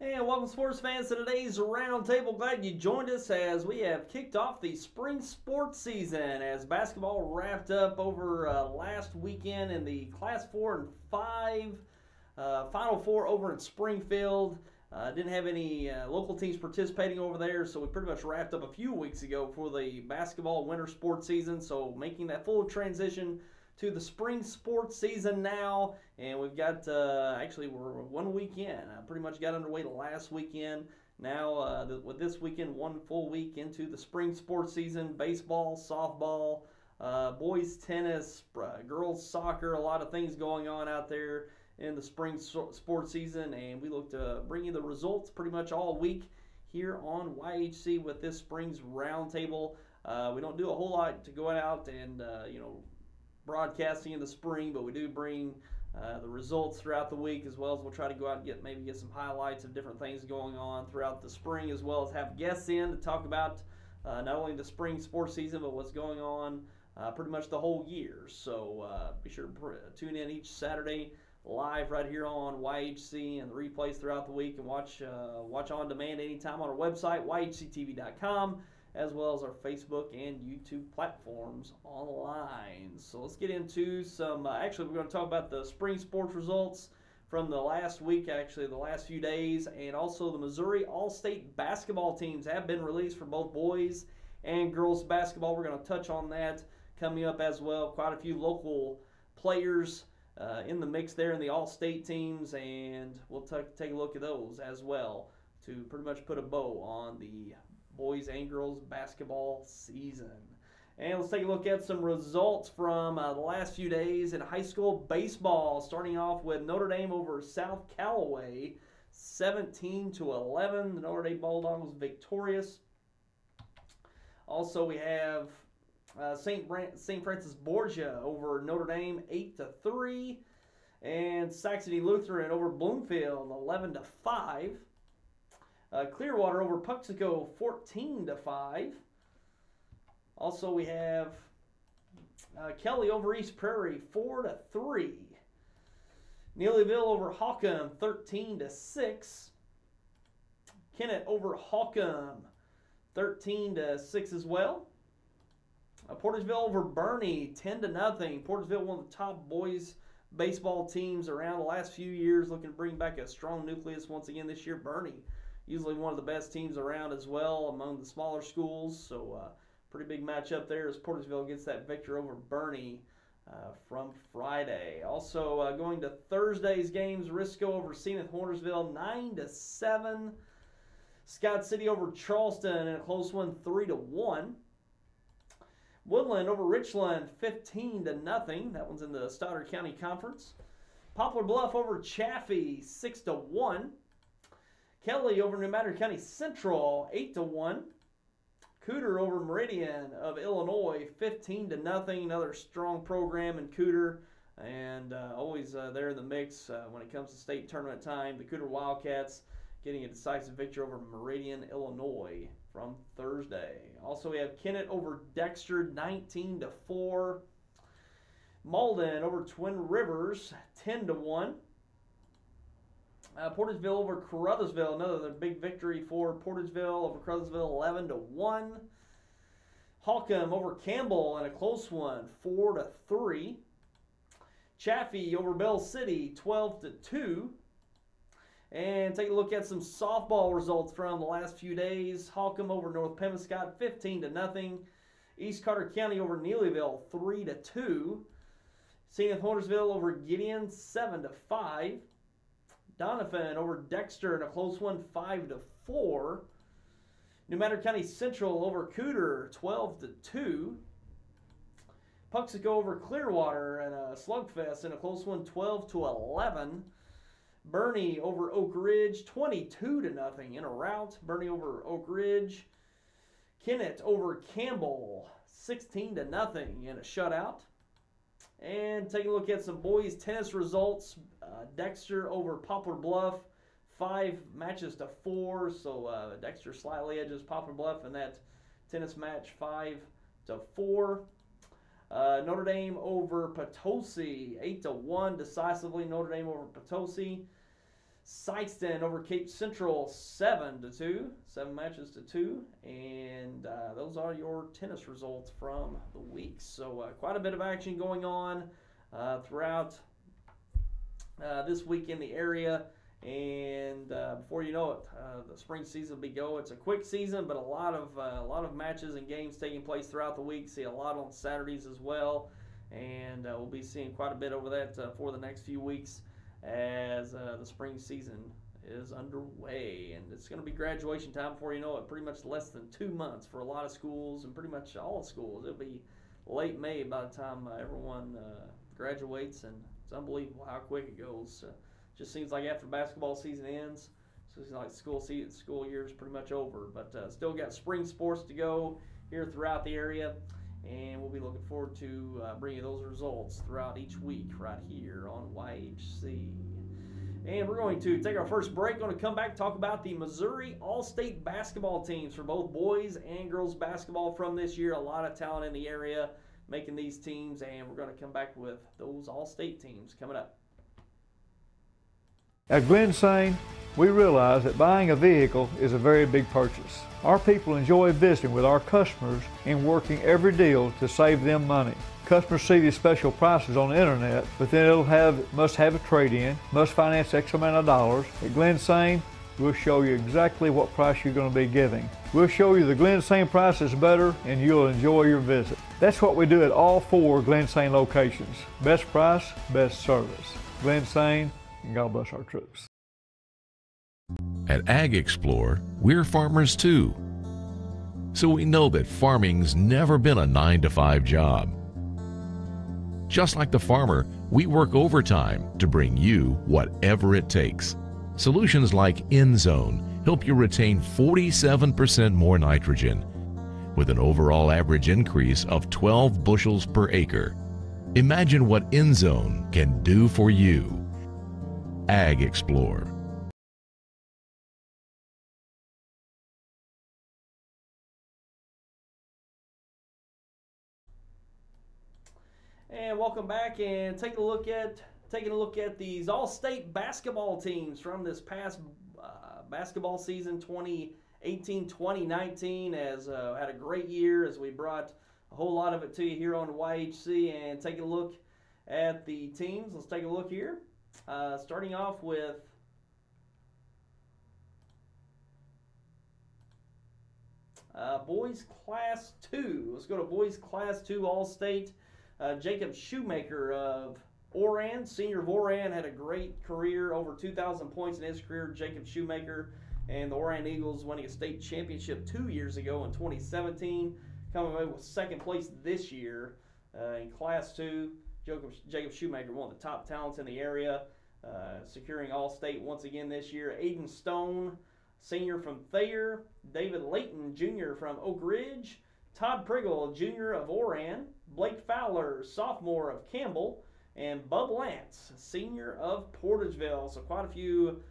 And welcome, sports fans, to today's Roundtable. Glad you joined us as we have kicked off the spring sports season as basketball wrapped up over last weekend in the Class 4 and 5 Final Four over in Springfield. Didn't have any local teams participating over there, so we pretty much wrapped up a few weeks ago for the basketball winter sports season. So making that full transition to the spring sports season now, and we've got actually we're 1 week in. Pretty much got underway the last weekend. Now with this weekend, 1 full week into the spring sports season. Baseball, softball, boys tennis, girls soccer, a lot of things going on out there in the spring sports season, and we look to bring you the results pretty much all week here on YHC with this spring's roundtable. We don't do a whole lot to go out and broadcasting in the spring, but we do bring the results throughout the week, as well as we'll try to go out and get some highlights of different things going on throughout the spring, as well as have guests in to talk about not only the spring sports season, but what's going on pretty much the whole year. So be sure to tune in each Saturday live right here on YHC, and the replays throughout the week, and watch on demand anytime on our website, yhctv.com, as well as our Facebook and YouTube platforms online. So let's get into some, actually we're going to talk about the spring sports results from the last week, actually the last few days, and also the Missouri All-State basketball teams have been released for both boys and girls basketball. We're going to touch on that coming up as well. Quite a few local players in the mix there in the All-State teams, and we'll take a look at those as well to pretty much put a bow on the boys and girls basketball season. And let's take a look at some results from the last few days in high school baseball, starting off with Notre Dame over South Callaway, 17-11. The Notre Dame Bulldogs victorious. Also, we have St. Francis Borgia over Notre Dame, 8-3, and Saxony Lutheran over Bloomfield, 11-5. Clearwater over Puxico, 14-5. Also, we have Kelly over East Prairie, 4-3. Neelyville over Hawcom, 13-6. Kennett over Hawcom, 13-6 as well. Portageville over Bernie, 10-0. Portageville, one of the top boys baseball teams around the last few years, looking to bring back a strong nucleus once again this year. Bernie, usually one of the best teams around as well among the smaller schools. So pretty big matchup there as Portageville gets that victory over Bernie from Friday. Also going to Thursday's games, Risco over Zenith Hornersville, 9-7. Scott City over Charleston in a close one, 3-1. Woodland over Richland, 15-0. That one's in the Stoddard County Conference. Poplar Bluff over Chaffee, 6-1. Kelly over New Madrid County Central, 8-1. Cooter over Meridian of Illinois, 15-0. Another strong program in Cooter, and always there in the mix when it comes to state tournament time. The Cooter Wildcats getting a decisive victory over Meridian, Illinois from Thursday. Also, we have Kennett over Dexter, 19-4. Malden over Twin Rivers, 10-1. Portageville over Caruthersville, another big victory for Portageville over Caruthersville, 11-1. Holcomb over Campbell in a close one, 4-3. Chaffee over Bell City, 12-2. And take a look at some softball results from the last few days. Holcomb over North Pemiscot, 15-0. East Carter County over Neelyville, 3-2. Zenith Hornersville over Gideon, 7-5. Doniphan over Dexter in a close one, 5-4. New Madrid County Central over Cooter, 12-2. Puxico over Clearwater and a slugfest in a close one, 12-11. Bernie over Oak Ridge, 22-0 in a rout. Bernie over Oak Ridge. Kennett over Campbell, 16-0 in a shutout. And taking a look at some boys tennis results, Dexter over Poplar Bluff, 5-4. So Dexter slightly edges Poplar Bluff in that tennis match, 5-4. Notre Dame over Potosi, 8-1 decisively. Notre Dame over Potosi. Sykeston over Cape Central 7-2, 7 matches to 2, and those are your tennis results from the week. So quite a bit of action going on throughout this week in the area, and before you know it, the spring season will be go. It's a quick season, but a lot of matches and games taking place throughout the week. See a lot on Saturdays as well, and we'll be seeing quite a bit over that for the next few weeks as the spring season is underway. And it's going to be graduation time before you know it, pretty much less than 2 months for a lot of schools and pretty much all schools. It'll be late May by the time everyone graduates, and it's unbelievable how quick it goes. Just seems like after basketball season ends, so it's like school year is pretty much over, but still got spring sports to go here throughout the area, and we'll be looking forward to bringing you those results throughout each week right here on YHC. And we're going to take our first break. Going to come back and talk about the Missouri All-State basketball teams for both boys and girls basketball from this year. A lot of talent in the area making these teams, and we're going to come back with those All-State teams coming up. At Glen Sain, we realize that buying a vehicle is a very big purchase. Our people enjoy visiting with our customers and working every deal to save them money. Customers see these special prices on the internet, but then must have a trade-in, must finance X amount of dollars. At Glen Sain, we'll show you exactly what price you're going to be getting. We'll show you the Glen Sain price is better, and you'll enjoy your visit. That's what we do at all 4 Glen Sain locations. Best price, best service. Glen Sain, and God bless our troops. At Ag Explore, we're farmers too. So we know that farming's never been a 9-to-5 job. Just like the farmer, we work overtime to bring you whatever it takes. Solutions like InZone help you retain 47% more nitrogen with an overall average increase of 12 bushels per acre. Imagine what InZone can do for you. Ag Explore. And welcome back, and taking a look at these all-state basketball teams from this past basketball season 2018-2019. As had a great year, as we brought a whole lot of it to you here on YHC, and taking a look at the teams. Let's take a look here. Starting off with boys Class 2. Let's go to boys Class 2 All-State. Jacob Shoemaker of Oran, senior of Oran, had a great career, over 2,000 points in his career. Jacob Shoemaker and the Oran Eagles winning a state championship 2 years ago in 2017, coming away with second place this year in Class 2. Jacob Shoemaker, one of the top talents in the area, securing All-State once again this year. Aiden Stone, senior from Thayer. David Layton, junior from Oak Ridge. Todd Priggle, junior of Oran. Blake Fowler, sophomore of Campbell. And Bub Lance, senior of Portageville. So quite a few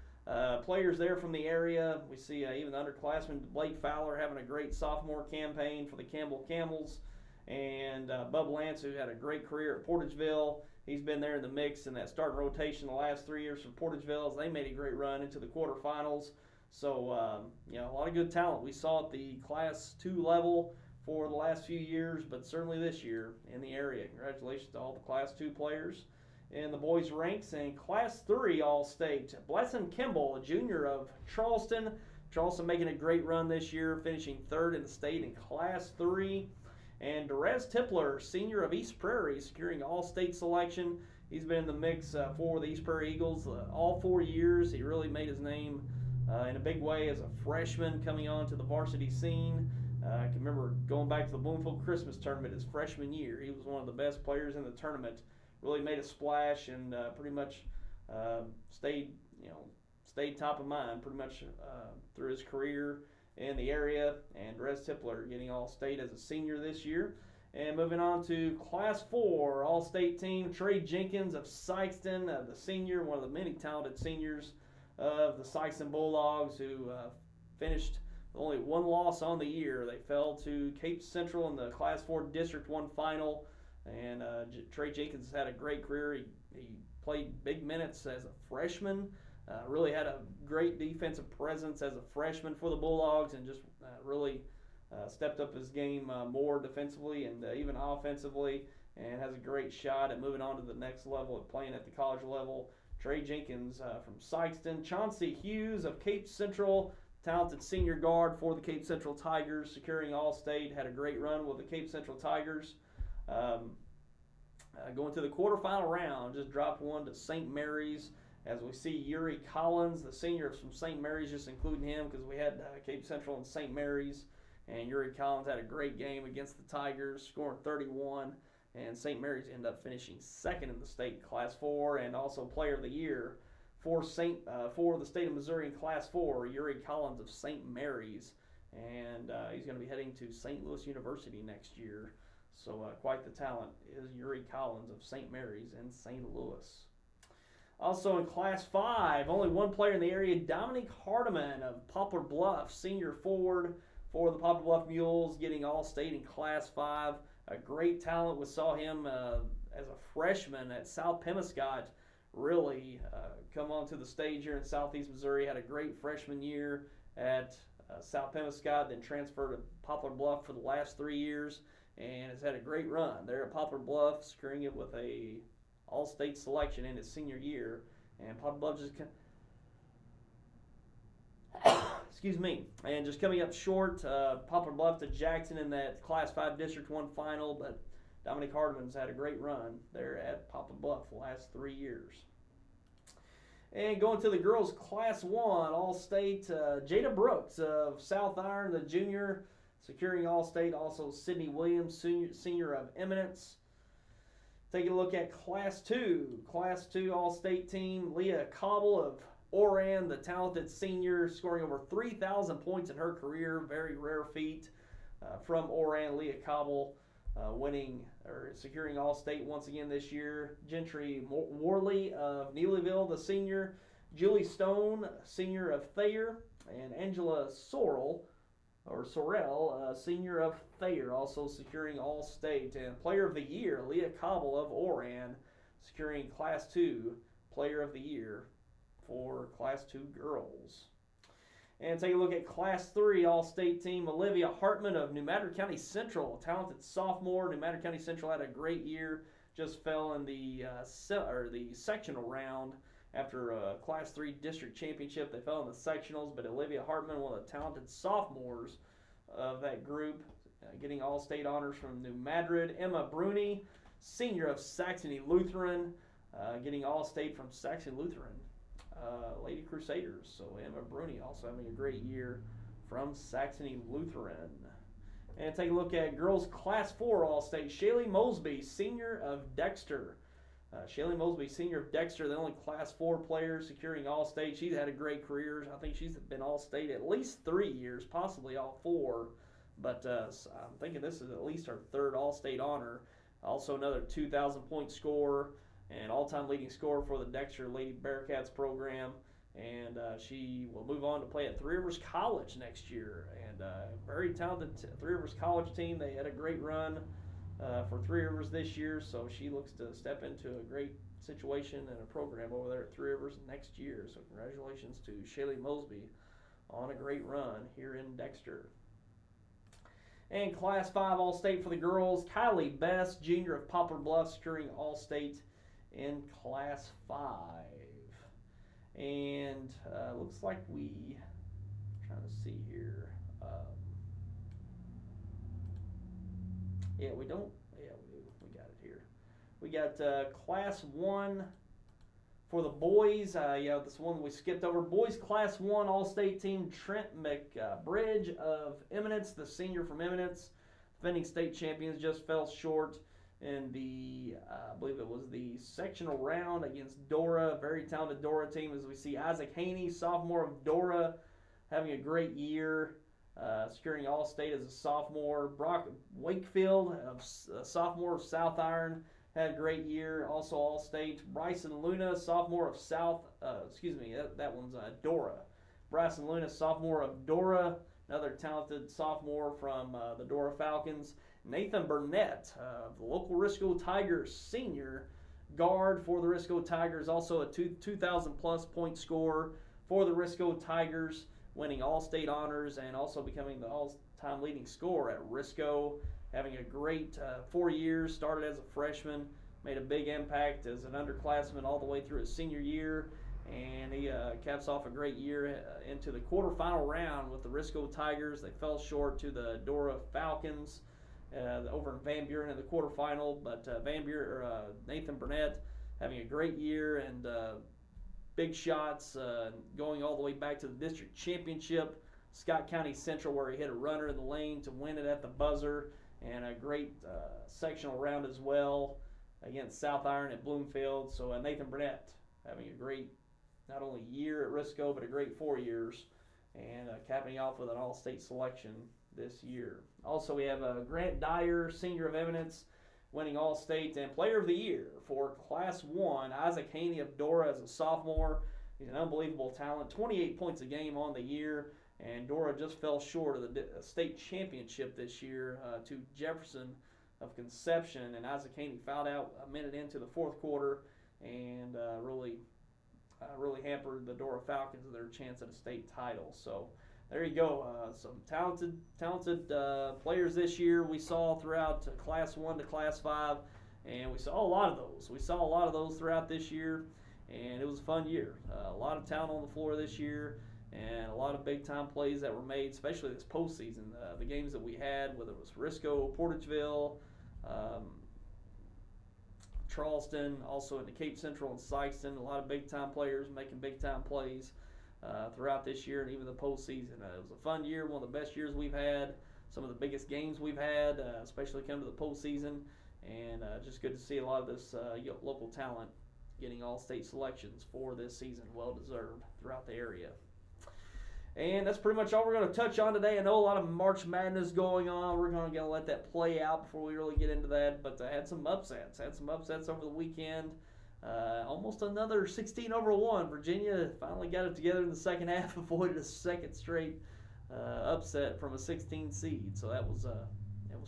players there from the area. We see even the underclassman Blake Fowler having a great sophomore campaign for the Campbell Camels. And Bub Lance, who had a great career at Portageville. He's been there in the mix in that starting rotation the last 3 years for Portageville, as they made a great run into the quarterfinals. So, a lot of good talent we saw at the Class 2 level for the last few years, but certainly this year in the area. Congratulations to all the Class 2 players in the boys' ranks. And Class 3 All-State, Blesson Kimball, a junior of Charleston. Charleston making a great run this year, finishing third in the state in Class 3. And Derez Tipler, senior of East Prairie, securing All-State selection. He's been in the mix for the East Prairie Eagles all 4 years. He really made his name in a big way as a freshman coming on to the varsity scene. I can remember going back to the Bloomfield Christmas tournament his freshman year. He was one of the best players in the tournament. Really made a splash and pretty much stayed top of mind pretty much through his career in the area. And Derez Tipler getting All-State as a senior this year. And moving on to Class 4 All-State team, Trey Jenkins of Sykeston, the senior, one of the many talented seniors of the Sykeston Bulldogs, who finished only one loss on the year. They fell to Cape Central in the Class 4 District 1 final. And Trey Jenkins had a great career. He played big minutes as a freshman Really had a great defensive presence as a freshman for the Bulldogs, and just really stepped up his game more defensively and even offensively, and has a great shot at moving on to the next level at playing at the college level. Trey Jenkins from Sykeston. Chauncey Hughes of Cape Central, talented senior guard for the Cape Central Tigers, securing All-State, had a great run with the Cape Central Tigers. Going to the quarterfinal round, just dropped one to St. Mary's. As we see Yuri Collins, the senior from St. Mary's, just including him because we had Cape Central and St. Mary's. And Yuri Collins had a great game against the Tigers, scoring 31. And St. Mary's ended up finishing second in the state Class 4, and also Player of the Year for the state of Missouri in Class 4, Yuri Collins of St. Mary's. And he's going to be heading to St. Louis University next year. So quite the talent is Yuri Collins of St. Mary's in St. Louis. Also in Class 5, only one player in the area, Dominic Hardiman of Poplar Bluff, senior forward for the Poplar Bluff Mules, getting All-State in Class 5. A great talent. We saw him as a freshman at South Pemiscot really come onto the stage here in Southeast Missouri. Had a great freshman year at South Pemiscot, then transferred to Poplar Bluff for the last 3 years, and has had a great run there at Poplar Bluff, securing it with a All-State selection in his senior year. And Poplar Bluff just just coming up short. Poplar Bluff to Jackson in that Class 5 District 1 final, but Dominic Hardiman's had a great run there at Poplar Bluff the last 3 years. And going to the girls' Class 1 All-State, Jada Brooks of South Iron, the junior, securing All-State. Also Sydney Williams, senior of Eminence. Taking a look at Class 2. Class 2 All-State team, Leah Cobble of Oran, the talented senior, scoring over 3,000 points in her career. Very rare feat from Oran. Leah Cobble securing All-State once again this year. Gentry Worley of Neelyville, the senior. Julie Stone, senior of Thayer. And Angela Sorrell, senior of Thayer, also securing All-State. And Player of the Year, Leah Cobble of Oran, securing Class 2 Player of the Year for Class 2 girls. And take a look at Class 3 All-State team, Olivia Hartman of New Madrid County Central, a talented sophomore. New Madrid County Central had a great year, just fell in the sectional round after a Class 3 district championship. They fell in the sectionals, but Olivia Hartman, one of the talented sophomores of that group, getting All-State honors from New Madrid. Emma Bruni, senior of Saxony Lutheran, getting All-State from Saxony Lutheran. Lady Crusaders. So Emma Bruni also having a great year from Saxony Lutheran. And take a look at girls Class 4 All-State. Shaylee Mosby, senior of Dexter. Shaylee Mosby, senior of Dexter, the only Class 4 player securing All-State. She's had a great career. I think she's been All-State at least 3 years, possibly all 4. But I'm thinking this is at least her third All-State honor. Also another 2,000-point scorer and all-time leading scorer for the Dexter Lady Bearcats program. And she will move on to play at Three Rivers College next year. And very talented Three Rivers College team. They had a great run for Three Rivers this year, so she looks to step into a great situation and a program over there at Three Rivers next year. So congratulations to Shaylee Mosby on a great run here in Dexter. And Class 5 All-State for the girls, Kylie Best, junior of Poplar Bluff, securing All-State in Class 5. And looks like I'm trying to see here. We got it here. We got Class 1 for the boys. This one we skipped over. Boys Class 1 All-State team, Trent McBridge of Eminence, the senior from Eminence. Defending state champions, just fell short in the, I believe it was the sectional round against Dora. Very talented Dora team, as we see Isaac Haney, sophomore of Dora, having a great year, securing All-State as a sophomore. Brock Wakefield, sophomore of South Iron, had a great year, also All-State. Bryson Luna, sophomore of that one's Dora. Bryson Luna, sophomore of Dora, another talented sophomore from the Dora Falcons. Nathan Burnett of the local Risco Tigers, senior, guard for the Risco Tigers, also a 2,000-plus point scorer for the Risco Tigers, winning all-state honors and also becoming the all-time leading scorer at Risco, having a great 4 years, started as a freshman, made a big impact as an underclassman all the way through his senior year, and he caps off a great year into the quarterfinal round with the Risco Tigers. They fell short to the Dora Falcons over in Van Buren in the quarterfinal, but Nathan Burnett having a great year and big shots, going all the way back to the district championship, Scott County Central, where he hit a runner in the lane to win it at the buzzer, and a great sectional round as well against South Iron at Bloomfield. So Nathan Burnett having a great, not only year at Risco, but a great 4 years, and capping off with an all-state selection this year. Also, we have Grant Dyer, Senior of Eminence, winning All-State and Player of the Year for Class 1. Isaac Haney of Dora as a sophomore. He's an unbelievable talent, 28 points a game on the year, and Dora just fell short of the state championship this year to Jefferson of Conception, and Isaac Haney fouled out a minute into the fourth quarter and really hampered the Dora Falcons of their chance at a state title. So there you go. Some talented players this year we saw throughout Class 1 to Class 5, and we saw a lot of those. We saw a lot of those throughout this year, and it was a fun year. A lot of talent on the floor this year, and a lot of big-time plays that were made, especially this postseason. The games that we had, whether it was Risco, Portageville, Charleston, also into Cape Central and Sykeston, a lot of big-time players making big-time plays throughout this year and even the postseason. It was a fun year, one of the best years we've had, some of the biggest games we've had, especially coming to the postseason, and just good to see a lot of this local talent getting all-state selections for this season, well-deserved throughout the area. And that's pretty much all we're going to touch on today. I know a lot of March Madness going on. We're going to let that play out before we really get into that. But I had some upsets. Over the weekend. Almost another 16-1. Virginia finally got it together in the second half, avoided a second straight upset from a 16 seed. So it was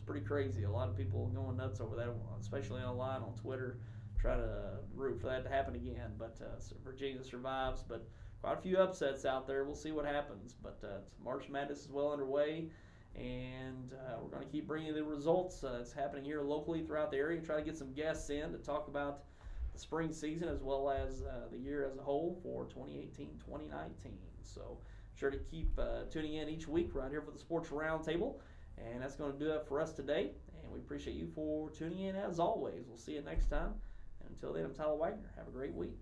pretty crazy. A lot of people going nuts over that, especially online on Twitter, try to root for that to happen again. But Virginia survives. But quite a few upsets out there. We'll see what happens. But March Madness is well underway, and we're going to keep bringing you the results. It's happening here locally throughout the area. Try to get some guests in to talk about the spring season as well as the year as a whole for 2018-2019. So sure to keep tuning in each week right here for the Sports Roundtable. And that's going to do it for us today. And we appreciate you for tuning in as always. We'll see you next time. And until then, I'm Tyler Wagner. Have a great week.